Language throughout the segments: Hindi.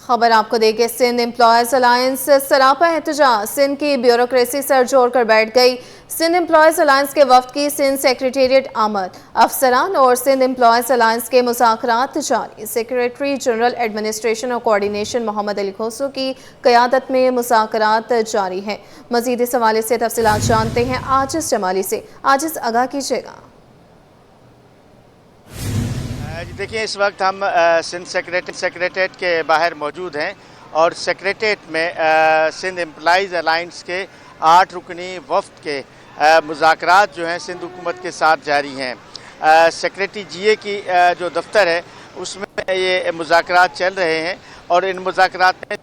खबर आपको देके सिंध एम्प्लॉयज अलायंस सरापा एहतजाज। सिंध की ब्यूरोक्रेसी सर जोड़कर बैठ गई। सिंध एम्प्लॉयज अलायंस के वफ्द की सिंध सेक्रेटेरिएट आमद। अफसरान और सिंध एम्प्लॉयज अलायंस के मुज़ाकरात जारी। सेक्रेटरी जनरल एडमिनिस्ट्रेशन और कोऑर्डिनेशन मोहम्मद अली खोसू की क़यादत में मुज़ाकरात जारी हैं। मज़ीद इस हवाले से तफसीलात जानते हैं आजिज़ जमाली से। आजिज़, आगाह कीजिएगा। देखिए, इस वक्त हम सिंध सेक्रेटेरिएट के बाहर मौजूद हैं और सेक्रेटेरिएट में सिंध एम्प्लॉइज़ अलायंस के 8 रुकनी वफ्द के मुज़ाकरात जो हैं सिंध हुकूमत के साथ जारी हैं। सेक्रेटरी जीए की जो दफ्तर है उसमें ये मुज़ाकरात चल रहे हैं और इन मुज़ाकरात में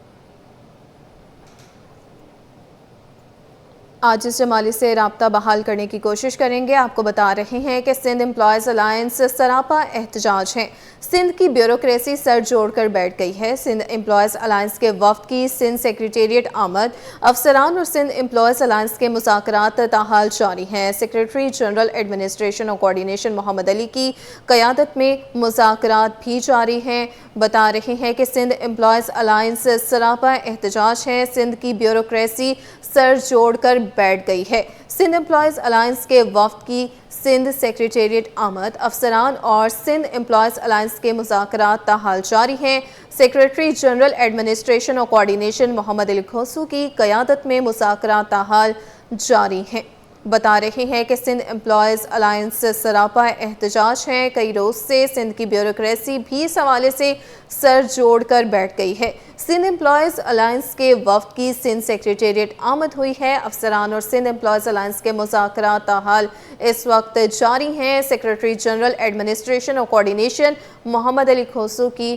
आजिज़ जमाली से राब्ता बहाल करने की कोशिश करेंगे। आपको बता रहे हैं कि सिंध एम्प्लॉयज़ अलायंस सरापा एहतजाज है। सिंध की ब्यूरोक्रेसी सर जोड़कर बैठ गई है। सिंध एम्प्लॉयज़ अलायंस के वफ्द की सिंध सेक्रेटेरिएट आमद। अफसरान और सिंध एम्प्लॉयज़ अलायंस के मुज़ाकरात ताहाल जारी हैं। सेक्रेटरी जनरल एडमिनिस्ट्रेशन और कोऑर्डिनेशन मोहम्मद अली की क़यादत में मुज़ाकरात भी जारी हैं। बता रहे हैं कि सिंध एम्प्लॉयज़ अलायंस सरापा एहतजाज है। सिंध की ब्यूरोक्रेसी सर जोड़कर बैठ गई है। सिंध एम्प्लॉयज़ अलायंस के वफ्द की सिंध सेक्रेटेरिएट आमद। अफसरान और सिंध एम्प्लॉयज़ अलायंस के मुज़ाकरात ताहाल जारी हैं। सेक्रेटरी जनरल एडमिनिस्ट्रेशन और कोऑर्डिनेशन मोहम्मद अली खोसू की क़यादत में मुज़ाकरात ताहाल जारी हैं। बता रहे हैं कि सिंध एम्प्लॉयज़ अलायंस सरापा एहतजाज है। कई रोज़ से सिंध की ब्यूरोक्रेसी भी इस हवाले से सर जोड़कर बैठ गई है। सिंध एम्प्लॉयज़ अलायंस के वफ्द की सिंध सेक्रेटेरिएट आमद हुई है। अफसरान और सिंध एम्प्लॉयज़ अलायंस के मुज़ाकरात ताहाल इस वक्त जारी हैं। सेक्रेटरी जनरल एडमिनिस्ट्रेशन और कोऑर्डिनेशन मोहम्मद अली खोसू की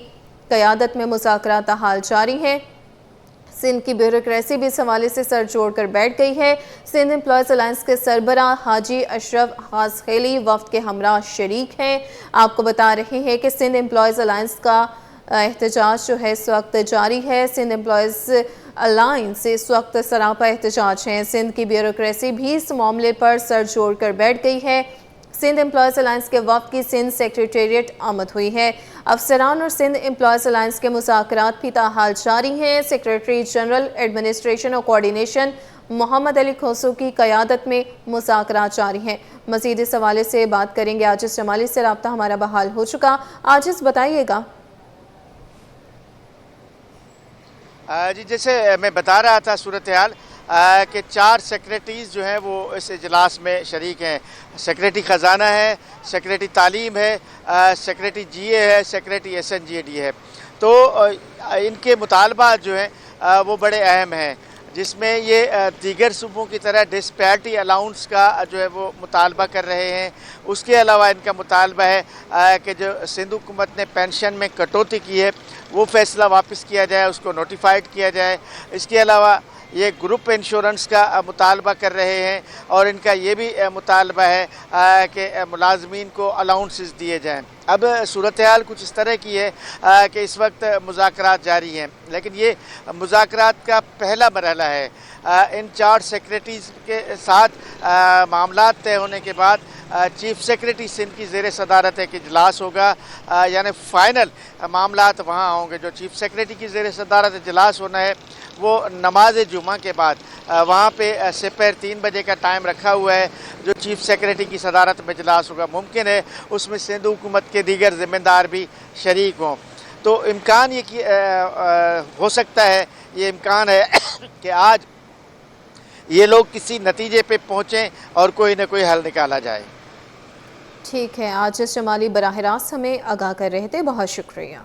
क़यादत में मुज़ाकरात ताहाल जारी हैं। सिंध की ब्यूरोक्रेसी भी इस हवाले से सर जोड़कर बैठ गई है। सिंध एम्प्लॉयज़ अलायंस के सरबराह हाजी अशरफ खासखेली वफ्द के हमरा शरीक हैं। आपको बता रहे हैं कि सिंध एम्प्लॉयज़ अलायंस का एहतजाज जो है इस वक्त जारी है। सिंध एम्प्लॉयज़ अलायंस इस वक्त सरापा एहतजाज हैं। सिंध की ब्यूरोक्रेसी भी इस मामले पर सर जोड़कर बैठ गई है। सिंध एम्प्लॉयज़ अलायंस के वफ्द की सिंध सेक्रेटेरिएट आमद हुई है। अफसरान और सिंध एम्प्लॉयज़ अलायंस के मुज़ाकरात भी ताहाल जारी हैं। सेक्रेटरी जनरल एडमिनिस्ट्रेशन और कोऑर्डिनेशन मोहम्मद अली खोसू की क़यादत में मुज़ाकरात जारी हैं। मज़ीद इस हवाले से बात करेंगे। आजिज़ जमाली से राब्ता हमारा बहाल हो चुका। आजिज़, बताइएगा। जी, जैसे मैं बता रहा था सूरत हाल कि 4 सेक्रेटरीज़ जो हैं वो इस इजलास में शरीक हैं। सेक्रेटरी ख़जाना है, सेक्रेटरी तालीम है, सेक्रेटरी जीए है, सेक्रेटरी SNGAD है। तो इनके मुतालबात जो हैं वो बड़े अहम हैं, जिसमें ये दीगर सूबों की तरह डिस्पैरिटी अलाउंस का जो है वो मुतालबा कर रहे हैं। उसके अलावा इनका मुतालबा है कि जो सिंध हुकूमत ने पेंशन में कटौती की है वो फ़ैसला वापस किया जाए, उसको नोटिफाइड किया जाए। इसके अलावा ये ग्रुप इंश्योरेंस का मुतालबा कर रहे हैं और इनका ये भी मुतालबा है कि मुलाजमीन को अलाउंसेस दिए जाएँ। अब सूरत हाल कुछ इस तरह की है कि इस वक्त मुज़ाकरात जारी हैं, लेकिन ये मुज़ाकरात का पहला मरहला है। इन 4 सेक्रेटरीज़ के साथ मामलात तय होने के बाद चीफ सेक्रेटरी सिंध की ज़ेर सदारत एक इजलास होगा, यानी फ़ाइनल मामलात वहाँ होंगे। जो चीफ सेक्रेटरी की ज़ेर सदारत इजलास होना है वो नमाज जुमा के बाद वहाँ पे दोपहर 3 बजे का टाइम रखा हुआ है, जो चीफ सेक्रेटरी की सदारत में इजलास होगा। मुमकिन है उसमें सिंध हुकूमत के दीगर ज़िम्मेदार भी शरीक हों। तो इम्कान ये कि हो सकता है, ये इम्कान है कि आज ये लोग किसी नतीजे पे पहुँचें और कोई ना कोई हल निकाला जाए। ठीक है, आजिज़ जमाली बराह रास्त हमें आगाह कर रहे थे। बहुत शुक्रिया।